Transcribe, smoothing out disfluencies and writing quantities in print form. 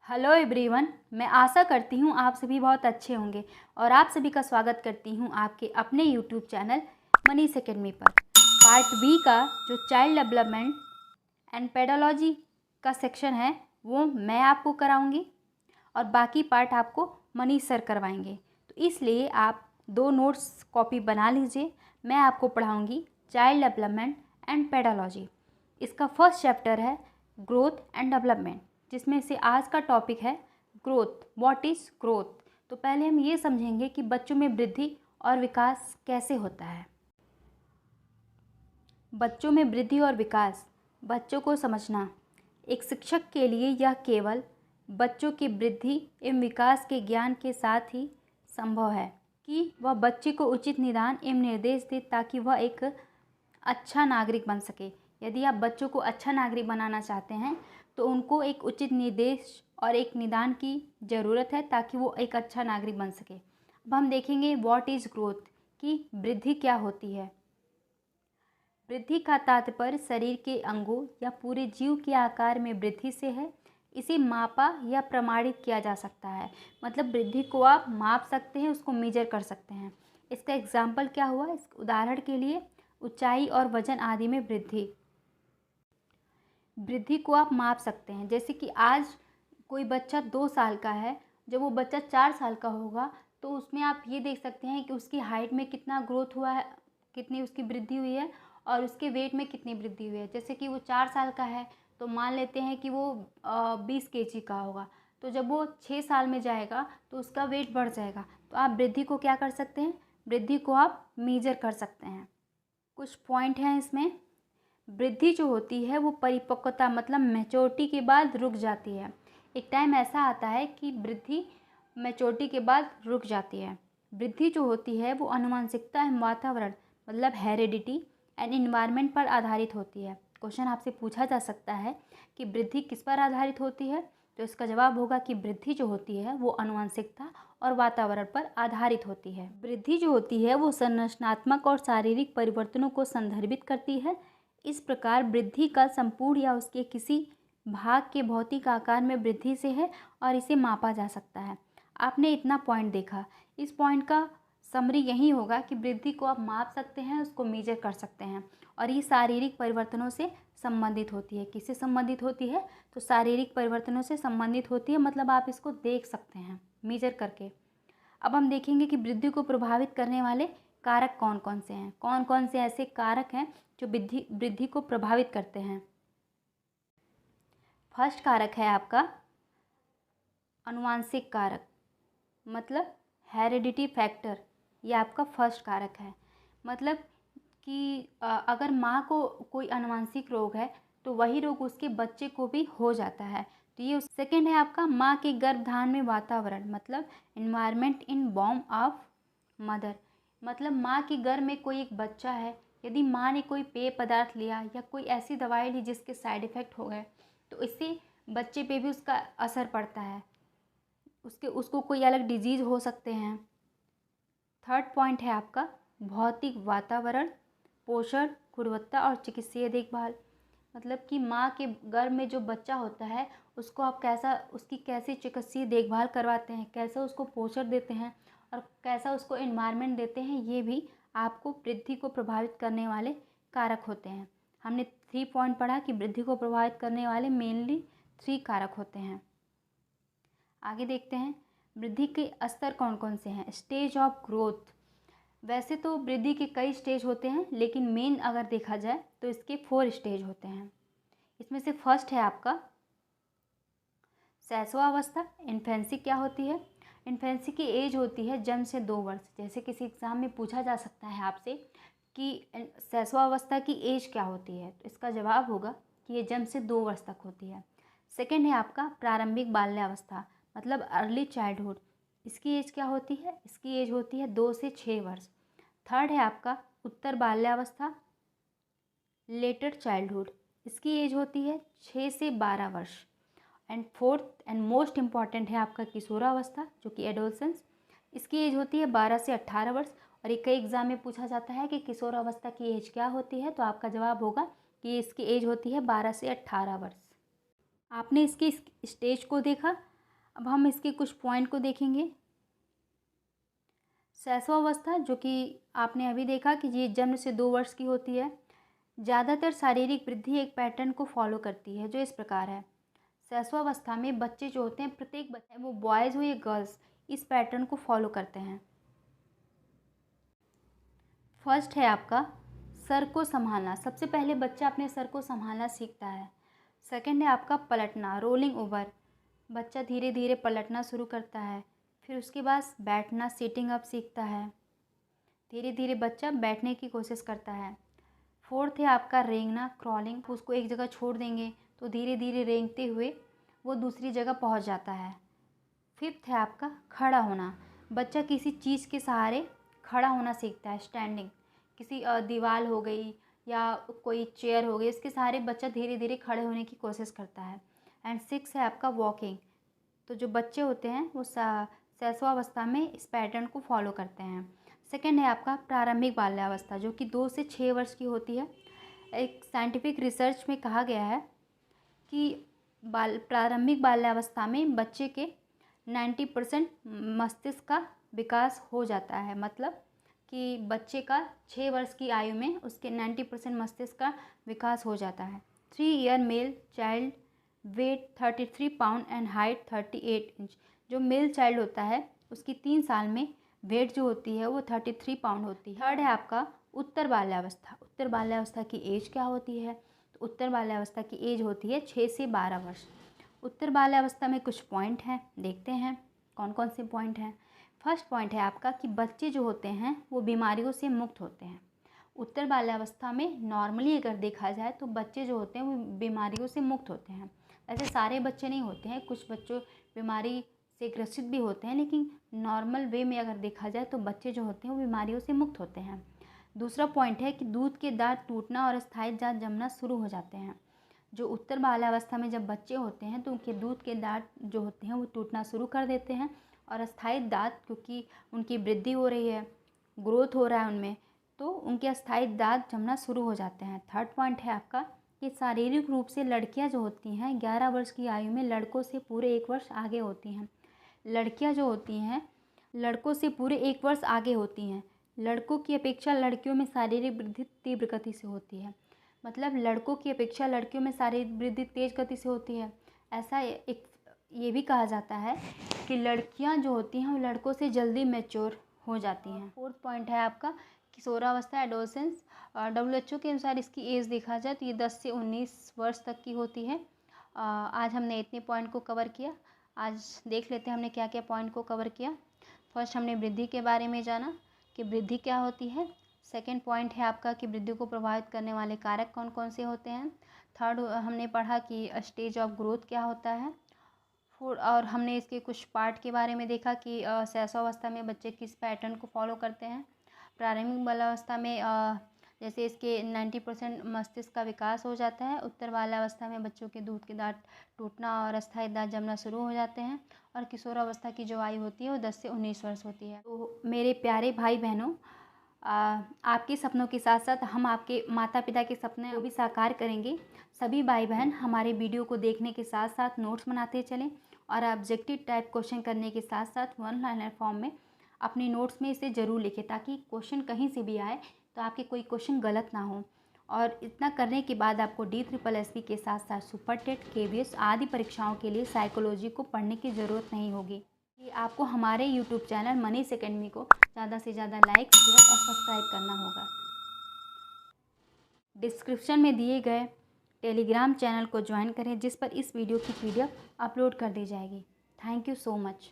Hello everyone, मैं आशा करती हूँ आप सभी बहुत अच्छे होंगे और आप सभी का स्वागत करती हूँ आपके अपने यूट्यूब चैनल मनीष एकेडमी पर। पार्ट बी का जो चाइल्ड डेवलपमेंट एंड पेडोलॉजी का सेक्शन है वो मैं आपको कराऊंगी और बाकी पार्ट आपको मनीष सर करवाएंगे। तो इसलिए आप 2 नोट्स कॉपी बना लीजिए। मैं आपको पढ़ाऊँगी चाइल्ड डेवलपमेंट एंड पेडोलॉजी। इसका फर्स्ट चैप्टर है ग्रोथ एंड डेवलपमेंट, जिसमें से आज का टॉपिक है ग्रोथ। What is growth. तो पहले हम ये समझेंगे कि बच्चों में वृद्धि और विकास कैसे होता है। बच्चों में वृद्धि और विकास, बच्चों को समझना। एक शिक्षक के लिए यह केवल बच्चों की वृद्धि एवं विकास के ज्ञान के साथ ही संभव है कि वह बच्चे को उचित निदान एवं निर्देश दे ताकि वह एक अच्छा नागरिक बन सके। यदि आप बच्चों को अच्छा नागरिक बनाना चाहते हैं तो उनको एक उचित निर्देश और एक निदान की ज़रूरत है ताकि वो एक अच्छा नागरिक बन सके। अब हम देखेंगे व्हाट इज़ ग्रोथ, कि वृद्धि क्या होती है। वृद्धि का तात्पर्य शरीर के अंगों या पूरे जीव के आकार में वृद्धि से है। इसे मापा या प्रमाणित किया जा सकता है। मतलब वृद्धि को आप माप सकते हैं, उसको मेजर कर सकते हैं। इसका एग्जाम्पल क्या हुआ, इस उदाहरण के लिए ऊंचाई और वजन आदि में वृद्धि। वृद्धि को आप माप सकते हैं। जैसे कि आज कोई बच्चा 2 साल का है, जब वो बच्चा 4 साल का होगा तो उसमें आप ये देख सकते हैं कि उसकी हाइट में कितना ग्रोथ हुआ है, कितनी उसकी वृद्धि हुई है और उसके वेट में कितनी वृद्धि हुई है। जैसे कि वो 4 साल का है तो मान लेते हैं कि वो 20 केजी का होगा, तो जब वो 6 साल में जाएगा तो उसका वेट बढ़ जाएगा। तो आप वृद्धि को क्या कर सकते हैं, वृद्धि को आप मेजर कर सकते हैं। कुछ पॉइंट हैं इसमें। वृद्धि जो होती है वो परिपक्वता मतलब मैच्योरिटी के बाद रुक जाती है। एक टाइम ऐसा आता है कि वृद्धि मैच्योरिटी के बाद रुक जाती है। वृद्धि जो होती है वो आनुवंशिकता एवं वातावरण मतलब हेरिडिटी एंड इन्वायरमेंट पर आधारित होती है। क्वेश्चन आपसे पूछा जा सकता है कि वृद्धि किस पर आधारित होती है, तो इसका जवाब होगा कि वृद्धि जो होती है वो आनुवंशिकता और वातावरण पर आधारित होती है। वृद्धि जो होती है वो संरचनात्मक और शारीरिक परिवर्तनों को संदर्भित करती है। इस प्रकार वृद्धि का संपूर्ण या उसके किसी भाग के भौतिक आकार में वृद्धि से है और इसे मापा जा सकता है। आपने इतना पॉइंट देखा, इस पॉइंट का समरी यही होगा कि वृद्धि को आप माप सकते हैं, उसको मेजर कर सकते हैं और ये शारीरिक परिवर्तनों से संबंधित होती है। किससे संबंधित होती है, तो शारीरिक परिवर्तनों से संबंधित होती है। मतलब आप इसको देख सकते हैं मेजर करके। अब हम देखेंगे कि वृद्धि को प्रभावित करने वाले कारक कौन कौन से हैं, कौन कौन से ऐसे कारक हैं जो वृद्धि को प्रभावित करते हैं। फर्स्ट कारक है आपका आनुवांशिक कारक मतलब हेरिडिटी फैक्टर। ये आपका फर्स्ट कारक है। मतलब कि अगर माँ को कोई आनुवांशिक रोग है तो वही रोग उसके बच्चे को भी हो जाता है। तो ये सेकेंड है आपका माँ के गर्भधारण में वातावरण मतलब environment in womb of mother. मतलब माँ के गर्भ में कोई एक बच्चा है, यदि माँ ने कोई पेय पदार्थ लिया या कोई ऐसी दवाई ली जिसके साइड इफ़ेक्ट हो गए तो इससे बच्चे पे भी उसका असर पड़ता है, उसको कोई अलग डिजीज़ हो सकते हैं। थर्ड पॉइंट है आपका भौतिक वातावरण, पोषण, गुणवत्ता और चिकित्सीय देखभाल। मतलब कि माँ के गर्भ में जो बच्चा होता है उसको आप उसकी कैसी चिकित्सीय देखभाल करवाते हैं, कैसा उसको पोषण देते हैं और कैसा उसको एनवायरनमेंट देते हैं, ये भी आपको वृद्धि को प्रभावित करने वाले कारक होते हैं। हमने 3 पॉइंट पढ़ा कि वृद्धि को प्रभावित करने वाले मेनली 3 कारक होते हैं। आगे देखते हैं वृद्धि के स्तर कौन कौन से हैं। Stage of growth. वैसे तो वृद्धि के कई स्टेज होते हैं लेकिन मेन अगर देखा जाए तो इसके 4 स्टेज होते हैं। इसमें से फर्स्ट है आपका शैशवावस्था। इन्फेंसी क्या होती है, इन्फेंसी की एज होती है जन्म से 2 वर्ष। जैसे किसी एग्ज़ाम में पूछा जा सकता है आपसे कि शैशवावस्था की एज क्या होती है, तो इसका जवाब होगा कि ये जन्म से 2 वर्ष तक होती है। सेकेंड है आपका प्रारंभिक बाल्यावस्था मतलब अर्ली चाइल्डहुड। इसकी एज क्या होती है, इसकी एज होती है 2 से 6 वर्ष। थर्ड है आपका उत्तर बाल्यावस्था लेटर चाइल्डहुड। इसकी एज होती है 6 से 12 वर्ष। And fourth and most important है आपका किशोरावस्था जो कि एडोलसेंस। इसकी एज होती है 12 से 18 वर्ष। और एक कई एग्जाम में पूछा जाता है कि किशोरावस्था की एज क्या होती है, तो आपका जवाब होगा कि इसकी एज होती है 12 से 18 वर्ष। आपने इसकी स्टेज को देखा। अब हम इसके कुछ पॉइंट को देखेंगे। शैशवावस्था, जो कि आपने अभी देखा कि ये जन्म से 2 वर्ष की होती है। ज़्यादातर शारीरिक वृद्धि एक पैटर्न को फॉलो करती है जो इस प्रकार है। शैशवावस्था में बच्चे जो होते हैं, प्रत्येक बच्चे, वो बॉयज़ हो या गर्ल्स, इस पैटर्न को फॉलो करते हैं। फर्स्ट है आपका सर को संभालना। सबसे पहले बच्चा अपने सर को संभालना सीखता है। सेकंड है आपका पलटना, रोलिंग ओवर। बच्चा धीरे धीरे पलटना शुरू करता है। फिर उसके बाद बैठना, सिटिंग अप सीखता है। धीरे धीरे बच्चा बैठने की कोशिश करता है। फोर्थ है आपका रेंगना, क्रॉलिंग। उसको एक जगह छोड़ देंगे तो धीरे धीरे रेंगते हुए वो दूसरी जगह पहुंच जाता है। फिफ्थ है आपका खड़ा होना। बच्चा किसी चीज़ के सहारे खड़ा होना सीखता है, स्टैंडिंग। किसी दीवार हो गई या कोई चेयर हो गई, इसके सहारे बच्चा धीरे धीरे खड़े होने की कोशिश करता है। एंड सिक्स है आपका वॉकिंग। तो जो बच्चे होते हैं वो शैशवावस्था में इस पैटर्न को फॉलो करते हैं। सेकेंड है आपका प्रारंभिक बाल्यावस्था, जो कि 2 से 6 वर्ष की होती है। एक साइंटिफिक रिसर्च में कहा गया है कि प्रारंभिक बाल्यावस्था में बच्चे के 90% मस्तिष्क का विकास हो जाता है। मतलब कि बच्चे का 6 वर्ष की आयु में उसके 90% मस्तिष्क का विकास हो जाता है। 3 year male child, weight 33 pound and height 38 inch. जो मेल चाइल्ड होता है उसकी 3 साल में वेट जो होती है वो 33 पाउंड होती है। थर्ड है आपका उत्तर बाल्यावस्था। उत्तर बाल्यावस्था की एज क्या होती है? तो उत्तर बाल्यावस्था की एज होती है 6 से 12 वर्ष। उत्तर बाल्यावस्था में कुछ पॉइंट हैं, देखते हैं कौन कौन से पॉइंट हैं। फर्स्ट पॉइंट है आपका कि बच्चे जो होते हैं वो बीमारियों से मुक्त होते हैं। उत्तर बाल्यावस्था में नॉर्मली अगर देखा जाए तो बच्चे जो होते हैं वो बीमारियों से मुक्त होते हैं। ऐसे सारे बच्चे नहीं होते हैं, कुछ बच्चों बीमारी से ग्रसित भी होते हैं, लेकिन नॉर्मल वे में अगर देखा जाए तो बच्चे जो होते हैं वो बीमारियों से मुक्त होते हैं। दूसरा पॉइंट है कि दूध के दांत टूटना और अस्थायी दांत जमना शुरू हो जाते हैं। जो उत्तर बाल्यावस्था में जब बच्चे होते हैं तो उनके दूध के दांत जो होते हैं वो टूटना शुरू कर देते हैं, और अस्थायी दांत, क्योंकि उनकी वृद्धि हो रही है, ग्रोथ हो रहा है उनमें, तो उनके अस्थायी दांत जमना शुरू हो जाते हैं। थर्ड पॉइंट है आपका कि शारीरिक रूप से लड़कियां जो होती हैं 11 वर्ष की आयु में लड़कों से पूरे 1 वर्ष आगे होती हैं। लड़कियां जो होती हैं लड़कों से पूरे 1 वर्ष आगे होती हैं। लड़कों की अपेक्षा लड़कियों में शारीरिक वृद्धि तीव्र गति से होती है। मतलब लड़कों की अपेक्षा लड़कियों में शारीरिक वृद्धि तेज गति से होती है। ऐसा एक ये भी कहा जाता है कि लड़कियां जो होती हैं वो लड़कों से जल्दी मैच्योर हो जाती हैं। फोर्थ पॉइंट है आपका किशोरावस्था, एडोलेसेंस। WHO के अनुसार इसकी एज देखा जाए तो ये 10 से 19 वर्ष तक की होती है। आज हमने इतने पॉइंट को कवर किया। आज देख लेते हैं हमने क्या क्या पॉइंट को कवर किया। फर्स्ट हमने वृद्धि के बारे में जाना कि वृद्धि क्या होती है। सेकंड पॉइंट है आपका कि वृद्धि को प्रभावित करने वाले कारक कौन कौन से होते हैं। थर्ड हमने पढ़ा कि स्टेज ऑफ ग्रोथ क्या होता है। और हमने इसके कुछ पार्ट के बारे में देखा कि शैशवावस्था में बच्चे किस पैटर्न को फॉलो करते हैं। प्रारंभिक बाल्यावस्था में जैसे इसके 90% मस्तिष्क का विकास हो जाता है। उत्तर बाल्यावस्था में बच्चों के दूध के दांत टूटना और अस्थायी दांत जमना शुरू हो जाते हैं। और किशोरावस्था की जो आयु होती है वो 10 से 19 वर्ष होती है। तो मेरे प्यारे भाई बहनों, आपके सपनों के साथ साथ हम आपके माता पिता के सपने भी साकार करेंगे। सभी भाई बहन हमारे वीडियो को देखने के साथ साथ नोट्स बनाते चलें, और ऑब्जेक्टिव टाइप क्वेश्चन करने के साथ साथ वन लाइनर फॉर्म में अपने नोट्स में इसे ज़रूर लिखें, ताकि क्वेश्चन कहीं से भी आए तो आपके कोई क्वेश्चन गलत ना हो। और इतना करने के बाद आपको DSSS के साथ साथ सुपर टेट, KVS आदि परीक्षाओं के लिए साइकोलॉजी को पढ़ने की ज़रूरत नहीं होगी। कि आपको हमारे YouTube चैनल मनीष एकेडमी को ज़्यादा से ज़्यादा लाइक, शेयर और सब्सक्राइब करना होगा। डिस्क्रिप्शन में दिए गए टेलीग्राम चैनल को ज्वाइन करें, जिस पर इस वीडियो की PDF अपलोड कर दी जाएगी। Thank you so much.